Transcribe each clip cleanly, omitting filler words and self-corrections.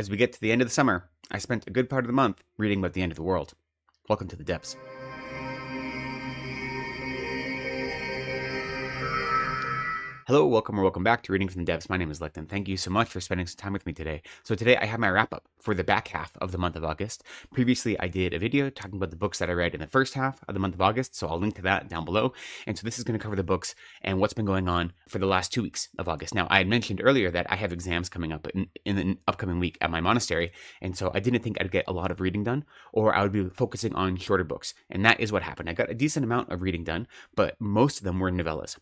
As we get to the end of the summer, I spent a good part of the month reading about the end of the world. Welcome to the depths. Hello, welcome or welcome back to Reading from the Depths. My name is Lecton. Thank you so much for spending some time with me today. So today I have my wrap up for the back half of the month of August. Previously, I did a video talking about the books that I read in the first half of the month of August, so I'll link to that down below. And so this is going to cover the books and what's been going on for the last 2 weeks of August. Now, I had mentioned earlier that I have exams coming up in the upcoming week at my monastery, and so I didn't think I'd get a lot of reading done, or I would be focusing on shorter books. And that is what happened. I got a decent amount of reading done, but most of them were novellas.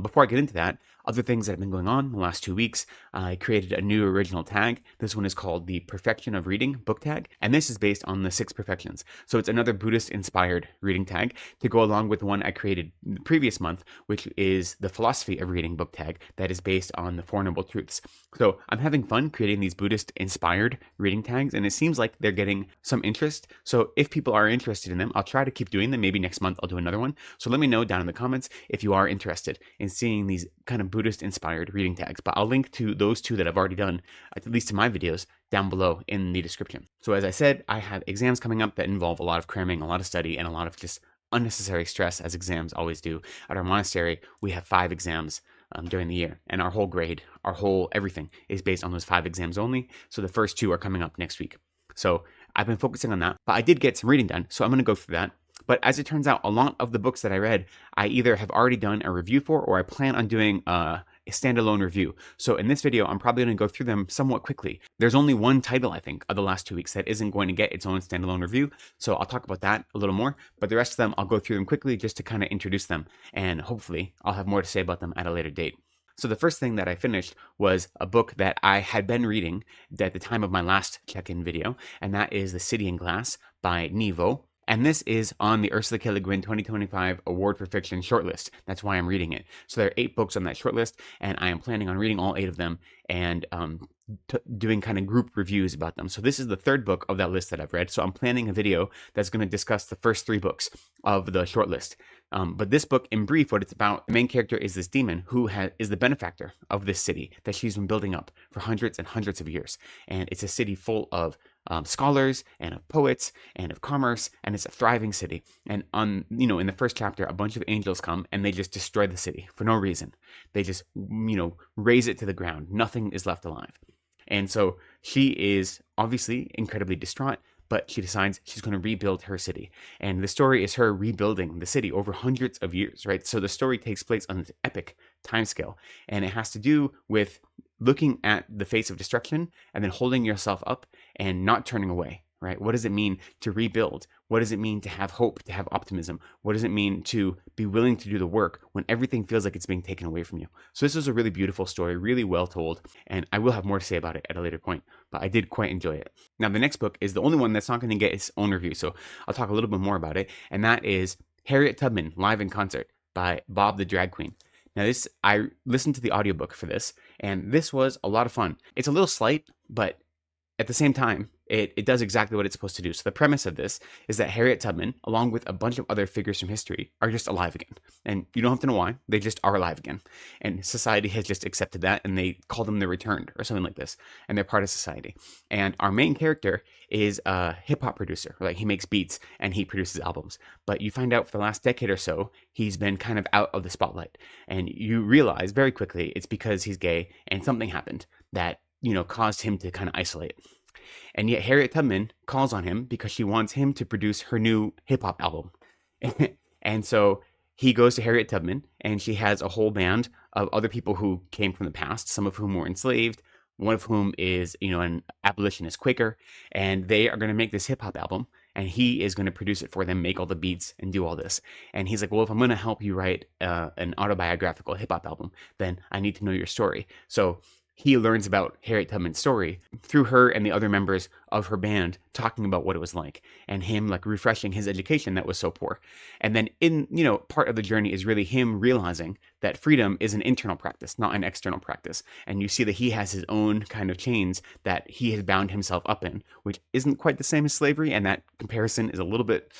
Before I get into that, other things that have been going on in the last 2 weeks, I created a new original tag. This one is called the Perfection of Reading book tag, and this is based on the 6 perfections. So it's another Buddhist-inspired reading tag to go along with the one I created the previous month, which is the Philosophy of Reading book tag that is based on the Four Noble Truths. So I'm having fun creating these Buddhist-inspired reading tags, and it seems like they're getting some interest. So if people are interested in them, I'll try to keep doing them. Maybe next month I'll do another one. So let me know down in the comments if you are interested in seeing these kind of Buddhist-inspired reading tags. But I'll link to those 2 that I've already done, at least in my videos, down below in the description. So as I said, I have exams coming up that involve a lot of cramming, a lot of study, and a lot of just unnecessary stress, as exams always do. At our monastery, we have 5 exams during the year, and our whole grade, our whole everything is based on those 5 exams only. So the first 2 are coming up next week. So I've been focusing on that, but I did get some reading done, so I'm going to go through that. But as it turns out, a lot of the books that I read, I either have already done a review for, or I plan on doing a standalone review. So in this video, I'm probably going to go through them somewhat quickly. There's only one title, I think, of the last 2 weeks that isn't going to get its own standalone review. So I'll talk about that a little more, but the rest of them, I'll go through them quickly just to kind of introduce them. And hopefully I'll have more to say about them at a later date. So the first thing that I finished was a book that I had been reading at the time of my last check-in video, and that is The City in Glass by Howe. And this is on the Ursula K. Le Guin 2025 Award for Fiction shortlist. That's why I'm reading it. So there are 8 books on that shortlist, and I am planning on reading all 8 of them and doing kind of group reviews about them. So this is the 3rd book of that list that I've read. So I'm planning a video that's going to discuss the first 3 books of the shortlist. But this book, in brief, what it's about, the main character is this demon who is the benefactor of this city that she's been building up for hundreds and hundreds of years. And it's a city full of scholars and of poets and of commerce, and it's a thriving city. And in the first chapter, a bunch of angels come and they just destroy the city for no reason. They just, raze it to the ground. Nothing is left alive. And so she is obviously incredibly distraught, but she decides she's going to rebuild her city. And the story is her rebuilding the city over hundreds of years, right? So the story takes place on this epic timescale, and it has to do with looking at the face of destruction and then holding yourself up and not turning away, right? What does it mean to rebuild? What does it mean to have hope, to have optimism? What does it mean to be willing to do the work when everything feels like it's being taken away from you? So this is a really beautiful story, really well told, and I will have more to say about it at a later point, but I did quite enjoy it. Now, the next book is the only one that's not going to get its own review, so I'll talk a little bit more about it, and that is Harriet Tubman, Live in Concert by Bob the Drag Queen. Now I listened to the audiobook for this, and this was a lot of fun. It's a little slight, but at the same time, it does exactly what it's supposed to do. So the premise of this is that Harriet Tubman, along with a bunch of other figures from history, are just alive again. And you don't have to know why. They just are alive again. And society has just accepted that, and they call them the returned or something like this. And they're part of society. And our main character is a hip-hop producer. Like, he makes beats and he produces albums. But you find out for the last decade or so, he's been kind of out of the spotlight. And you realize very quickly it's because he's gay and something happened that, caused him to kind of isolate. And yet Harriet Tubman calls on him because she wants him to produce her new hip-hop album. And so he goes to Harriet Tubman, and she has a whole band of other people who came from the past, some of whom were enslaved, one of whom is, an abolitionist Quaker, and they are going to make this hip-hop album, and he is going to produce it for them, make all the beats, and do all this. And he's like, well, if I'm going to help you write an autobiographical hip-hop album, then I need to know your story. So he learns about Harriet Tubman's story through her and the other members of her band talking about what it was like, and him like refreshing his education that was so poor. And then part of the journey is really him realizing that freedom is an internal practice, not an external practice. And you see that he has his own kind of chains that he has bound himself up in, which isn't quite the same as slavery. And that comparison is a little bit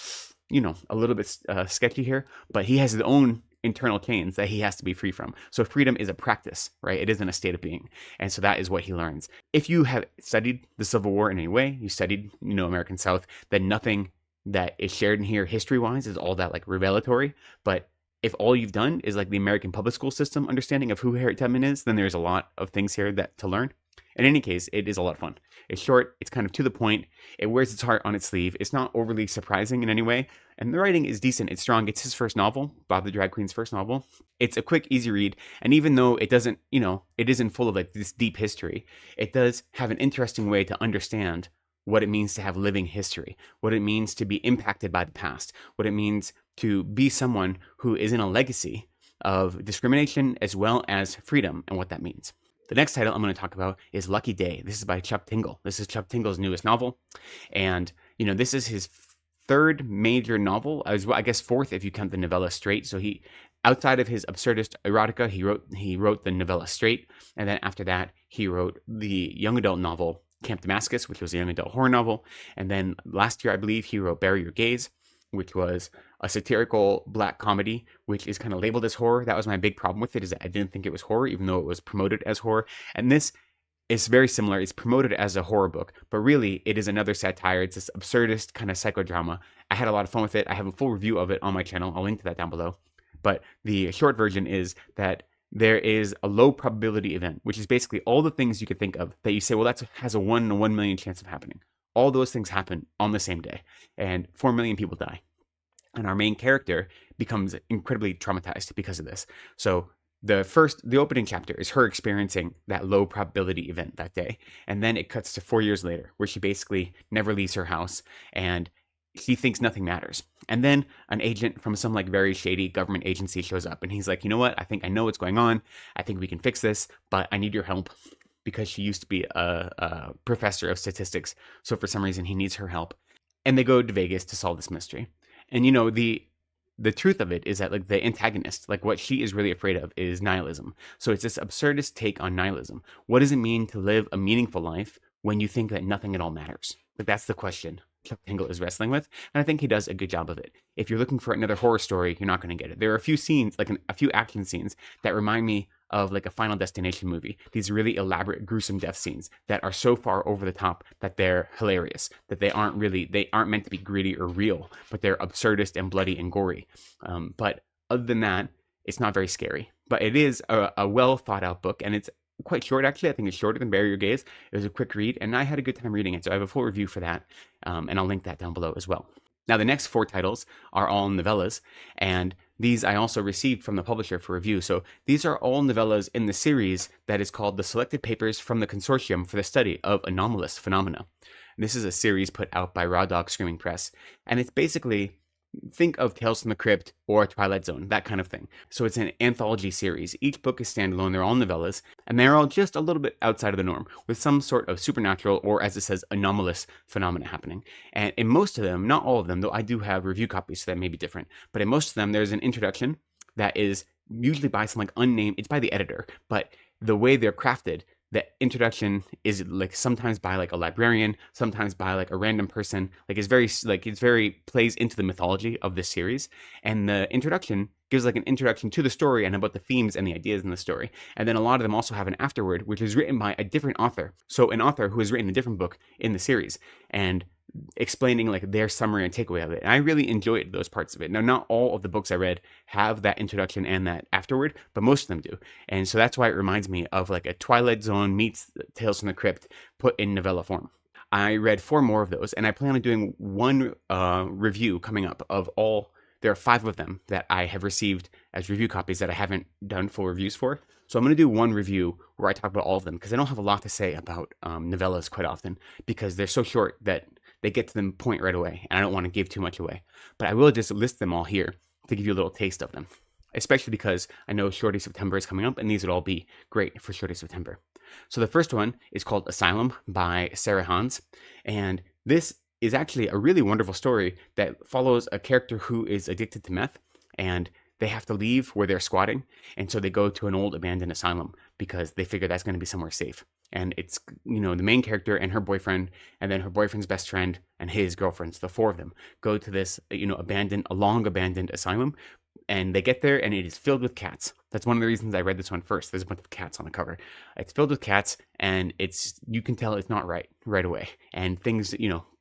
sketchy here, but he has his own internal chains that he has to be free from. So freedom is a practice, right? It isn't a state of being. And so that is what he learns. If you have studied the Civil War in any way, you studied, American South, then nothing that is shared in here history-wise is all that like revelatory. But if all you've done is like the American public school system understanding of who Harriet Tubman is, then there's a lot of things here to learn. In any case, it is a lot of fun. It's short, it's kind of to the point, it wears its heart on its sleeve, it's not overly surprising in any way, and the writing is decent, it's strong. It's his first novel, Bob the Drag Queen's first novel. It's a quick, easy read, and even though it doesn't, it isn't full of like this deep history, it does have an interesting way to understand what it means to have living history, what it means to be impacted by the past, what it means to be someone who is in a legacy of discrimination as well as freedom and what that means. The next title I'm going to talk about is Lucky Day. This is by Chuck Tingle. This is Chuck Tingle's newest novel. And, this is his third major novel, I guess fourth if you count the novella Straight. So he, outside of his absurdist erotica, he wrote the novella Straight. And then after that, he wrote the young adult novel Camp Damascus, which was a young adult horror novel. And then last year, I believe, he wrote Bury Your Gaze, which was a satirical black comedy, which is kind of labeled as horror. That was my big problem with it, is that I didn't think it was horror, even though it was promoted as horror. And this is very similar. It's promoted as a horror book, but really it is another satire. It's this absurdist kind of psychodrama. I had a lot of fun with it. I have a full review of it on my channel. I'll link to that down below. But the short version is that there is a low probability event, which is basically all the things you could think of that you say, well, that has a 1 in 1 million chance of happening. All those things happen on the same day, and 4 million people die. And our main character becomes incredibly traumatized because of this. So the opening chapter is her experiencing that low probability event that day. And then it cuts to 4 years later, where she basically never leaves her house and she thinks nothing matters. And then an agent from some like very shady government agency shows up and he's like, you know what? I think I know what's going on. I think we can fix this, but I need your help, because she used to be a professor of statistics. So for some reason he needs her help. And they go to Vegas to solve this mystery. And the truth of it is that like the antagonist, like what she is really afraid of is nihilism. So it's this absurdist take on nihilism. What does it mean to live a meaningful life when you think that nothing at all matters? Like that's the question Chuck Tingle is wrestling with, and I think he does a good job of it. If you're looking for another horror story, you're not going to get it. There are a few scenes, like a few action scenes, that remind me of like a Final Destination movie. These really elaborate, gruesome death scenes that are so far over the top that they're hilarious, that they aren't meant to be gritty or real, but they're absurdist and bloody and gory. But other than that, it's not very scary. But it is a well thought out book, and it's quite short, actually. I think it's shorter than Bury Your Gaze. It was a quick read, and I had a good time reading it. So I have a full review for that, and I'll link that down below as well. Now, the next 4 titles are all novellas, and these I also received from the publisher for review. So these are all novellas in the series that is called The Selected Papers from the Consortium for the Study of Anomalous Phenomena. This is a series put out by Raw Dog Screaming Press, and it's basically, think of Tales from the Crypt or Twilight Zone, that kind of thing. So it's an anthology series. Each book is standalone. They're all novellas, and they're all just a little bit outside of the norm, with some sort of supernatural, or as it says, anomalous phenomena happening. And in most of them, not all of them, though I do have review copies, so that may be different, but in most of them, there's an introduction that is usually by some like unnamed, it's by the editor, but the way they're crafted, the introduction is like sometimes by like a librarian, sometimes by like a random person. Like it's very plays into the mythology of this series. And the introduction gives like an introduction to the story and about the themes and the ideas in the story. And then a lot of them also have an afterword, which is written by a different author. So an author who has written a different book in the series and explaining like their summary and takeaway of it. And I really enjoyed those parts of it. Now, not all of the books I read have that introduction and that afterword, but most of them do. And so that's why it reminds me of like a Twilight Zone meets Tales from the Crypt put in novella form. I read 4 more of those, and I plan on doing one review coming up of all. There are 5 of them that I have received as review copies that I haven't done full reviews for. So I'm going to do one review where I talk about all of them, because I don't have a lot to say about novellas quite often, because they're so short that they get to the point right away, and I don't want to give too much away. But I will just list them all here to give you a little taste of them, especially because I know Shorty September is coming up, and these would all be great for Shorty September. So the first one is called Asylum by Sarah Hans, and this is actually a really wonderful story that follows a character who is addicted to meth, and they have to leave where they're squatting, and so they go to an old abandoned asylum because they figure that's going to be somewhere safe. And it's, the main character and her boyfriend, and then her boyfriend's best friend and his girlfriend, so the 4 of them, go to this, long abandoned asylum And they get there and it is filled with cats. That's one of the reasons I read this one first. There's a bunch of cats on the cover. It's filled with cats, and you can tell it's not right away. And things,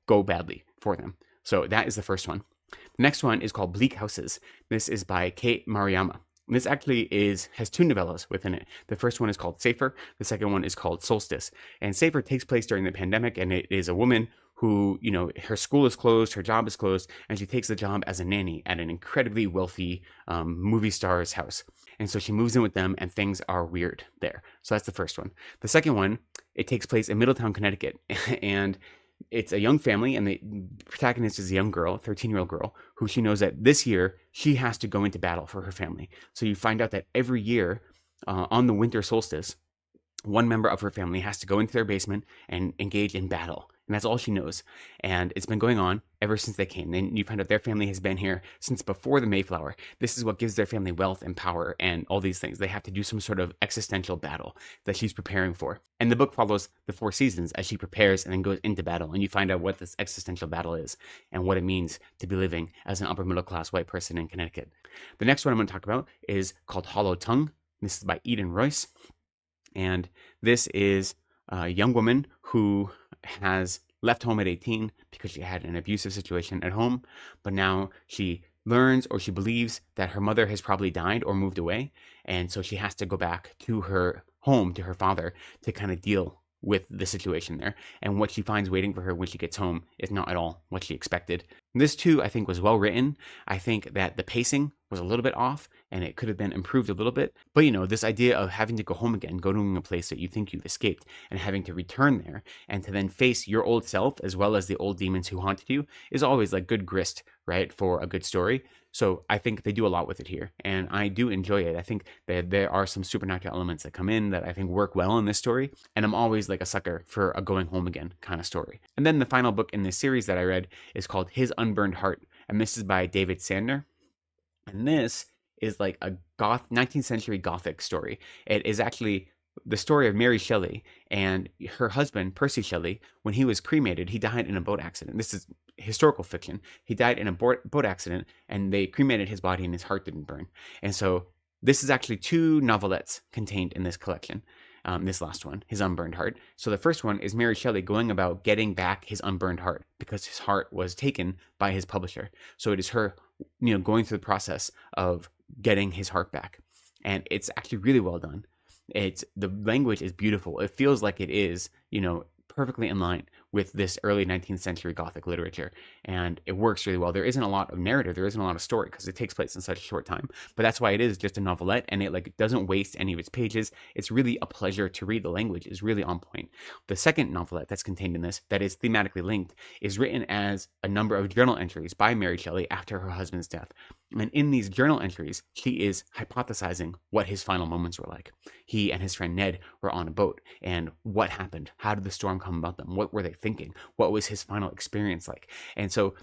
go badly for them. So that is the first one. The next one is called Bleak Houses. This is by Kate Maruyama. This actually has two novellas within it. The first one is called Safer. The second one is called Solstice. And Safer takes place during the pandemic, and it is a woman who, her school is closed, her job is closed, and she takes the job as a nanny at an incredibly wealthy movie star's house. And so she moves in with them, and things are weird there. So that's the first one. The second one, it takes place in Middletown, Connecticut, and it's a young family, and the protagonist is a young girl, 13-year-old girl, who she knows that this year she has to go into battle for her family. So you find out that every year on the winter solstice, one member of her family has to go into their basement and engage in battle. And that's all she knows. And it's been going on ever since they came. And you find out their family has been here since before the Mayflower. This is what gives their family wealth and power and all these things. They have to do some sort of existential battle that she's preparing for. And the book follows the 4 seasons as she prepares and then goes into battle. And you find out what this existential battle is and what it means to be living as an upper middle class white person in Connecticut. The next one I'm going to talk about is called Hollow Tongue. This is by Eden Royce. And this is a young woman who has left home at 18 because she had an abusive situation at home, but now she learns, or she believes, that her mother has probably died or moved away, and so she has to go back to her home, to her father, to kind of deal with the situation there. And what she finds waiting for her when she gets home is not at all what she expected. This too, I think, was well written. I think that the pacing was a little bit off, and it could have been improved a little bit. But this idea of having to go home again, go to a place that you think you've escaped, and having to return there, and to then face your old self as well as the old demons who haunted you, is always like good grist, right, for a good story. So I think they do a lot with it here, and I do enjoy it. I think that there are some supernatural elements that come in that I think work well in this story, and I'm always like a sucker for a going home again kind of story. And then the final book in this series that I read is called His Unburned Heart, and this is by David Sandner. And this is like a 19th century Gothic story. It is actually the story of Mary Shelley and her husband, Percy Shelley. When he was cremated, he died in a boat accident. This is historical fiction. He died in a boat accident, and they cremated his body and his heart didn't burn. And so this is actually 2 novelettes contained in this collection. This last one, His Unburned Heart. So the first one is Mary Shelley going about getting back his unburned heart because his heart was taken by his publisher. So it is her, going through the process of getting his heart back. And it's actually really well done. The language is beautiful. It feels like it is, perfectly in line with this early 19th century Gothic literature, and it works really well. There isn't a lot of narrative, there isn't a lot of story because it takes place in such a short time, but that's why it is just a novelette, and it doesn't waste any of its pages. It's really a pleasure to read. The language is really on point. The second novelette that's contained in this, that is thematically linked, is written as a number of journal entries by Mary Shelley after her husband's death. And in these journal entries, she is hypothesizing what his final moments were like. He and his friend Ned were on a boat, and what happened? How did the storm come about them? What were they thinking? What was his final experience like? And so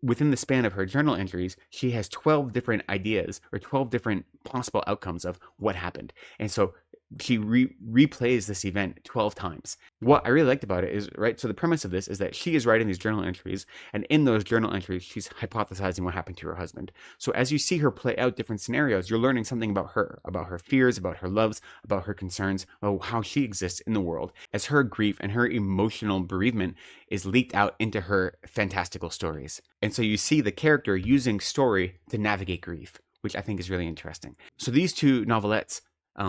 within the span of her journal entries, she has 12 different ideas or 12 different possible outcomes of what happened. And so she replays this event 12 times. What I really liked about it is, right, so the premise of this is that she is writing these journal entries, and in those journal entries, she's hypothesizing what happened to her husband. So as you see her play out different scenarios, you're learning something about her fears, about her loves, about her concerns, about how she exists in the world, as her grief and her emotional bereavement is leaked out into her fantastical stories. And so you see the character using story to navigate grief, which I think is really interesting. So these 2 novelettes,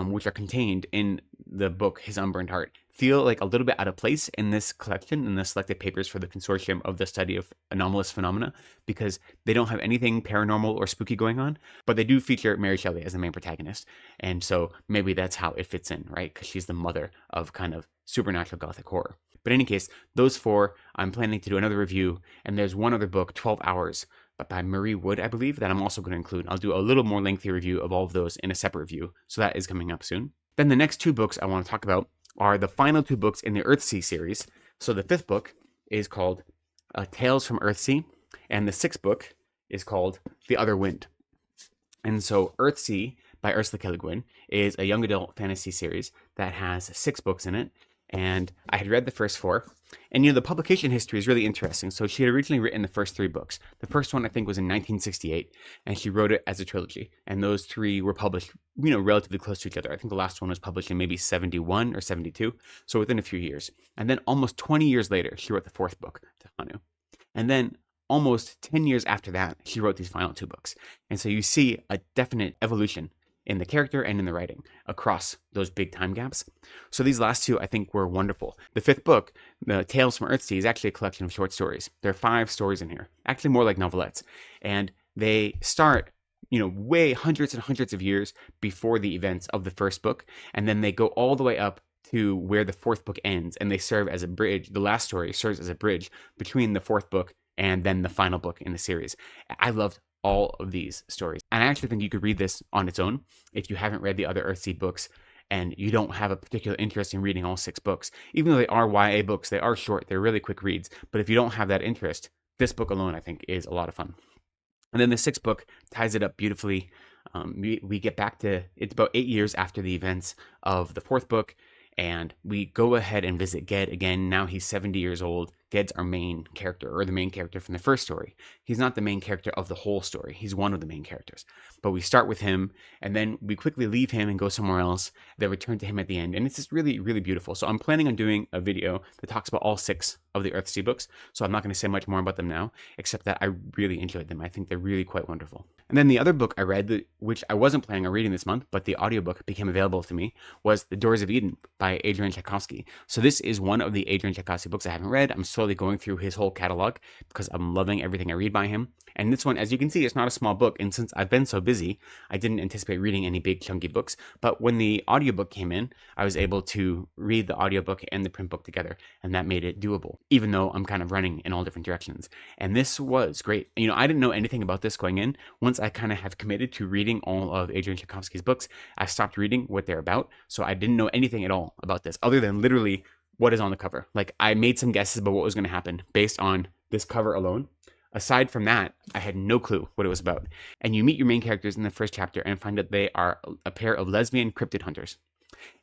which are contained in the book His Unburned Heart, feel like a little bit out of place in this collection, in the selected papers for the Consortium of the Study of Anomalous Phenomena, because they don't have anything paranormal or spooky going on, but they do feature Mary Shelley as the main protagonist. And so maybe that's how it fits in, right? Because she's the mother of kind of supernatural Gothic horror. But in any case, those 4, I'm planning to do another review, and there's one other book, 12 Hours, but by Marie Wood, I believe, that I'm also going to include. I'll do a little more lengthy review of all of those in a separate review, so that is coming up soon. Then the next 2 books I want to talk about are the final 2 books in the Earthsea series. So the 5th book is called Tales from Earthsea, and the 6th book is called The Other Wind. And so Earthsea by Ursula K. Le Guin is a young adult fantasy series that has 6 books in it, and I had read the first four. And the publication history is really interesting. So she had originally written the first three books. The first one I think was in 1968, and she wrote it as a trilogy. And those three were published, relatively close to each other. I think the last one was published in maybe 71 or 72, so within a few years. And then almost 20 years later, she wrote the fourth book, Tahanu. And then almost 10 years after that, she wrote these final two books. And so you see a definite evolution in the character and in the writing across those big time gaps. So these last two, I think, were wonderful. The fifth book, the Tales from Earthsea, is actually a collection of short stories. There are 5 stories in here, actually more like novelettes. And they start, way hundreds and hundreds of years before the events of the first book. And then they go all the way up to where the fourth book ends. And they serve as a bridge. The last story serves as a bridge between the fourth book and then the final book in the series. I loved all of these stories. And I actually think you could read this on its own if you haven't read the other Earthsea books and you don't have a particular interest in reading all 6 books. Even though they are YA books, they are short, they're really quick reads. But if you don't have that interest, this book alone, I think, is a lot of fun. And then the 6th book ties it up beautifully. We get back to, it's about 8 years after the events of the 4th book, and we go ahead and visit Ged again. Now he's 70 years old. Ged's our main character, or the main character from the first story. He's not the main character of the whole story. He's one of the main characters. But we start with him, and then we quickly leave him and go somewhere else, then return to him at the end. And it's just really, really beautiful. So I'm planning on doing a video that talks about all 6 of the Earthsea books. So I'm not going to say much more about them now, except that I really enjoyed them. I think they're really quite wonderful. And then the other book I read, which I wasn't planning on reading this month, but the audiobook became available to me, was The Doors of Eden by Adrian Tchaikovsky. So this is one of the Adrian Tchaikovsky books I haven't read. I'm slowly going through his whole catalog because I'm loving everything I read by him. And this one, as you can see, it's not a small book. And since I've been so busy, I didn't anticipate reading any big chunky books. But when the audiobook came in, I was able to read the audiobook and the print book together. And that made it doable, even though I'm kind of running in all different directions. And this was great. I didn't know anything about this going in. Once I kind of have committed to reading all of Adrian Tchaikovsky's books, I stopped reading what they're about. So I didn't know anything at all about this, other than literally what is on the cover. Like, I made some guesses about what was going to happen based on this cover alone. Aside from that, I had no clue what it was about. And you meet your main characters in the first chapter and find that they are a pair of lesbian cryptid hunters.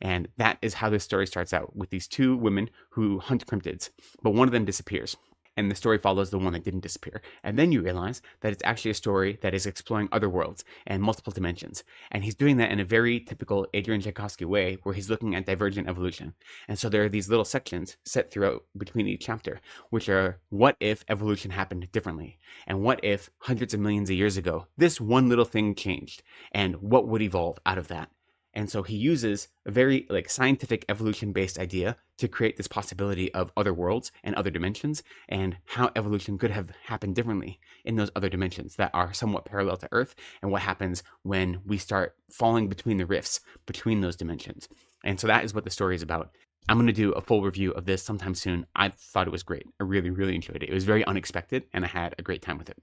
And that is how this story starts out, with these 2 women who hunt cryptids, but one of them disappears. And the story follows the one that didn't disappear. And then you realize that it's actually a story that is exploring other worlds and multiple dimensions. And he's doing that in a very typical Adrian Tchaikovsky way, where he's looking at divergent evolution. And so there are these little sections set throughout between each chapter, which are, what if evolution happened differently? And what if hundreds of millions of years ago, this one little thing changed? And what would evolve out of that? And so he uses a very scientific evolution-based idea to create this possibility of other worlds and other dimensions, and how evolution could have happened differently in those other dimensions that are somewhat parallel to Earth, and what happens when we start falling between the rifts between those dimensions. And so that is what the story is about. I'm going to do a full review of this sometime soon. I thought it was great. I really, really enjoyed it. It was very unexpected, and I had a great time with it.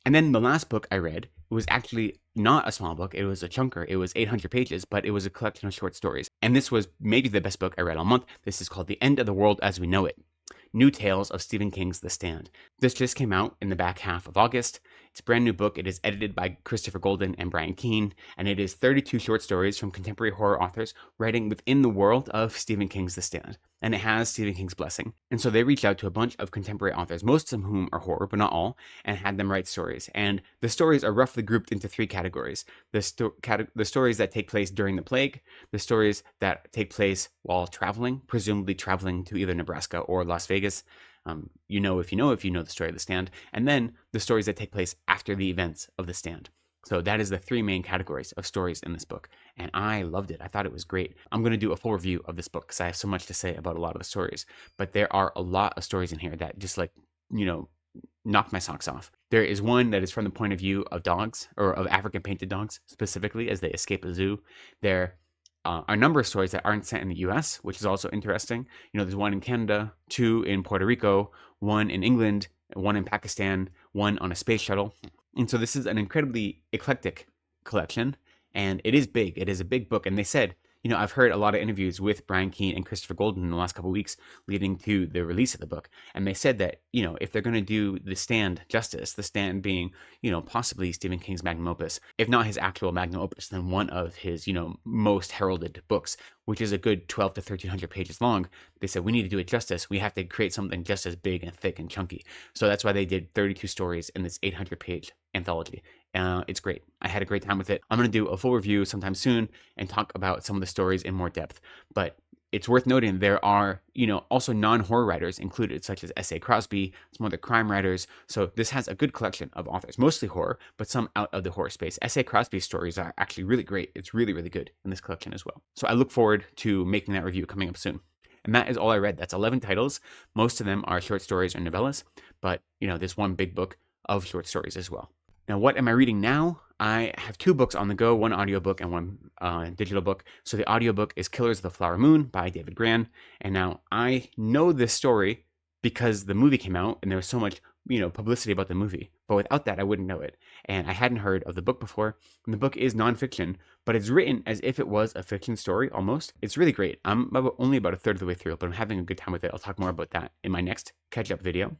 And then the last book I read was actually not a small book. It was a chunker. It was 800 pages, but it was a collection of short stories. And this was maybe the best book I read all month. This is called The End of the World as We Know It: New Tales of Stephen King's The Stand. This just came out in the back half of August. It's a brand new book. It is edited by Christopher Golden and Brian Keene, and it is 32 short stories from contemporary horror authors writing within the world of Stephen King's The Stand. And it has Stephen King's blessing. And so they reached out to a bunch of contemporary authors, most of whom are horror, but not all, and had them write stories. And the stories are roughly grouped into 3 categories. The stories that take place during the plague, the stories that take place while traveling, presumably traveling to either Nebraska or Las Vegas. If you know the story of The Stand. And then the stories that take place after the events of The Stand. So that is the 3 main categories of stories in this book. And I loved it. I thought it was great. I'm going to do a full review of this book because I have so much to say about a lot of the stories. But there are a lot of stories in here that just knocked my socks off. There is one that is from the point of view of dogs, or of African painted dogs specifically, as they escape a zoo. There are a number of stories that aren't set in the US, which is also interesting. There's one in Canada, 2 in Puerto Rico, 1 in England, 1 in Pakistan, 1 on a space shuttle. And so this is an incredibly eclectic collection, and it is big. It is a big book. And they said, I've heard a lot of interviews with Brian Keene and Christopher Golden in the last couple of weeks leading to the release of the book. And they said that, if they're going to do The Stand justice, The Stand being, possibly Stephen King's magnum opus, if not his actual magnum opus, then one of his, most heralded books, which is a good 12 to 1300 pages long. They said, we need to do it justice. We have to create something just as big and thick and chunky. So that's why they did 32 stories in this 800-page anthology. It's great. I had a great time with it. I'm going to do a full review sometime soon and talk about some of the stories in more depth. But it's worth noting there are, also non-horror writers included, such as S.A. Crosby, some other crime writers. So this has a good collection of authors, mostly horror, but some out of the horror space. S.A. Crosby's stories are actually really great. It's really, really good in this collection as well. So I look forward to making that review coming up soon. And that is all I read. That's 11 titles. Most of them are short stories or novellas, but, there's one big book of short stories as well. Now, what am I reading now? I have 2 books on the go, one audiobook and one digital book. So the audiobook is Killers of the Flower Moon by David Grann. And now I know this story because the movie came out and there was so much, publicity about the movie. But without that, I wouldn't know it. And I hadn't heard of the book before. And the book is nonfiction, but it's written as if it was a fiction story almost. It's really great. I'm only about a third of the way through, but I'm having a good time with it. I'll talk more about that in my next catch-up video.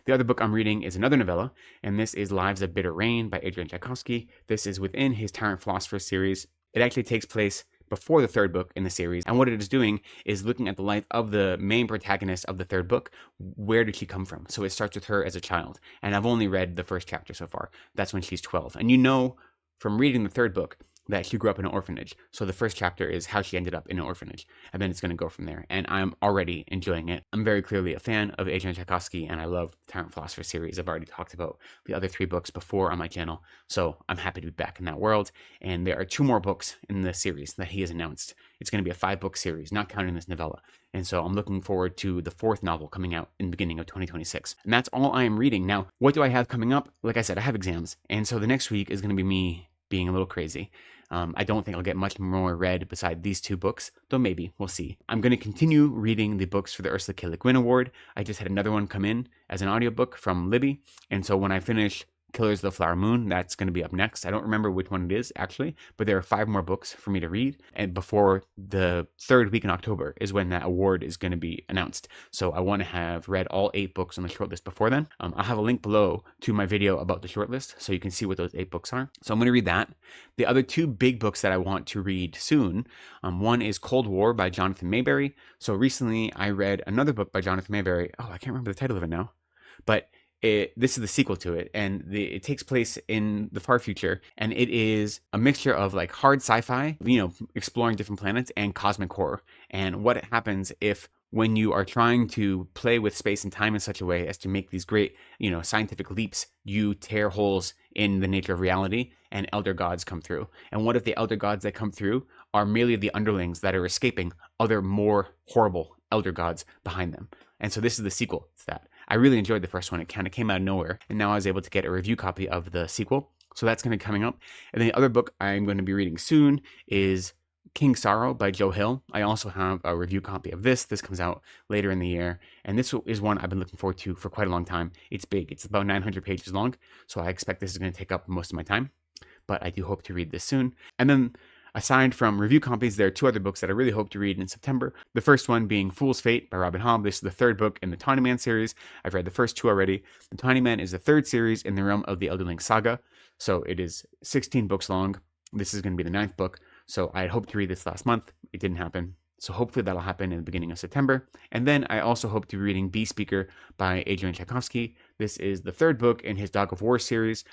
The other book I'm reading is another novella, and this is Lives of Bitter Rain by Adrian Tchaikovsky. This is within his Tyrant Philosopher series. It actually takes place before the third book in the series, and what it is doing is looking at the life of the main protagonist of the third book. Where did she come from? So it starts with her as a child, and I've only read the first chapter so far. That's when she's 12, and from reading the third book that she grew up in an orphanage. So the first chapter is how she ended up in an orphanage, and then it's going to go from there. And I'm already enjoying it. I'm very clearly a fan of Adrian Tchaikovsky, and I love the Tyrant Philosopher series. I've already talked about the other 3 books before on my channel, so I'm happy to be back in that world. And there are 2 more books in the series that he has announced. It's going to be a 5-book series, not counting this novella. And so I'm looking forward to the 4th novel coming out in the beginning of 2026. And that's all I am reading. Now, what do I have coming up? Like I said, I have exams, and so the next week is going to be me being a little crazy. I don't think I'll get much more read beside these 2 books, though maybe, we'll see. I'm going to continue reading the books for the Ursula K. Le Guin Award. I just had another one come in as an audiobook from Libby, and so when I finish Killers of the Flower Moon, that's going to be up next. I don't remember which one it is, actually, but there are 5 more books for me to read, and before the 3rd week in October is when that award is going to be announced. So I want to have read all 8 books on the shortlist before then. I'll have a link below to my video about the shortlist, so you can see what those 8 books are. So I'm going to read that. The other 2 big books that I want to read soon, one is Cold War by Jonathan Mayberry. So recently I read another book by Jonathan Mayberry. Oh, I can't remember the title of it now, but this is the sequel to it, and it takes place in the far future, and it is a mixture of like hard sci-fi, exploring different planets, and cosmic horror, and what happens if when you are trying to play with space and time in such a way as to make these great, scientific leaps, you tear holes in the nature of reality and elder gods come through. And what if the elder gods that come through are merely the underlings that are escaping other more horrible elder gods behind them? And so this is the sequel to that. I really enjoyed the first one. It kind of came out of nowhere, and now I was able to get a review copy of the sequel. So that's going to be coming up. And then the other book I'm going to be reading soon is King Sorrow by Joe Hill. I also have a review copy of this. This comes out later in the year, and this is one I've been looking forward to for quite a long time. It's big. It's about 900 pages long, so I expect this is going to take up most of my time, but I do hope to read this soon. And then aside from review copies, there are 2 other books that I really hope to read in September. The first one being Fool's Fate by Robin Hobb. This is the 3rd book in the Tawny Man series. I've read the first 2 already. The Tawny Man is the 3rd series in the realm of the Elderling Saga. So it is 16 books long. This is going to be the 9th book. So I had hoped to read this last month. It didn't happen. So hopefully that'll happen in the beginning of September. And then I also hope to be reading Bee Speaker by Adrian Tchaikovsky. This is the 3rd book in his Dog of War series.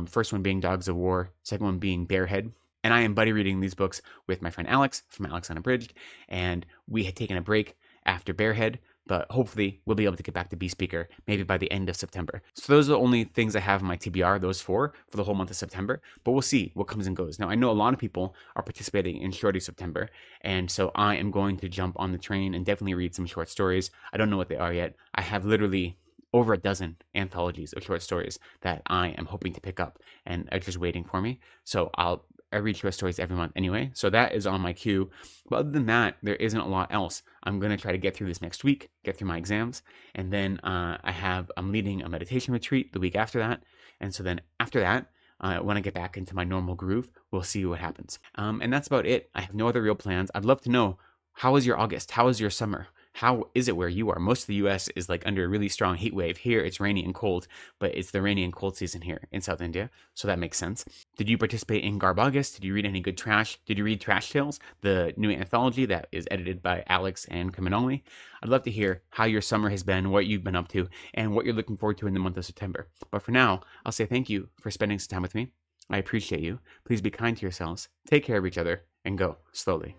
First one being Dogs of War. Second one being Barehead. And I am buddy reading these books with my friend Alex from Alex Unabridged. And we had taken a break after Barehead, but hopefully we'll be able to get back to Bee Speaker maybe by the end of September. So those are the only things I have in my TBR, those 4 for the whole month of September. But we'll see what comes and goes. Now, I know a lot of people are participating in Shorty September, and so I am going to jump on the train and definitely read some short stories. I don't know what they are yet. I have literally over a dozen anthologies of short stories that I am hoping to pick up and are just waiting for me. So I read short stories every month anyway, so that is on my queue. But other than that, there isn't a lot else. I'm going to try to get through this next week, get through my exams, and then I'm leading a meditation retreat the week after that. And so then after that, when I get back into my normal groove, we'll see what happens. And that's about it. I have no other real plans. I'd love to know, how was your August? How was your summer? How is it where you are? Most of the US is like under a really strong heat wave. Here it's rainy and cold, but it's the rainy and cold season here in South India, so that makes sense. Did you participate in Garbagus? Did you read any good trash? Did you read Trash Tales, the new anthology that is edited by Alex and CriminOlly? I'd love to hear how your summer has been, what you've been up to, and what you're looking forward to in the month of September. But for now, I'll say thank you for spending some time with me. I appreciate you. Please be kind to yourselves, take care of each other, and go slowly.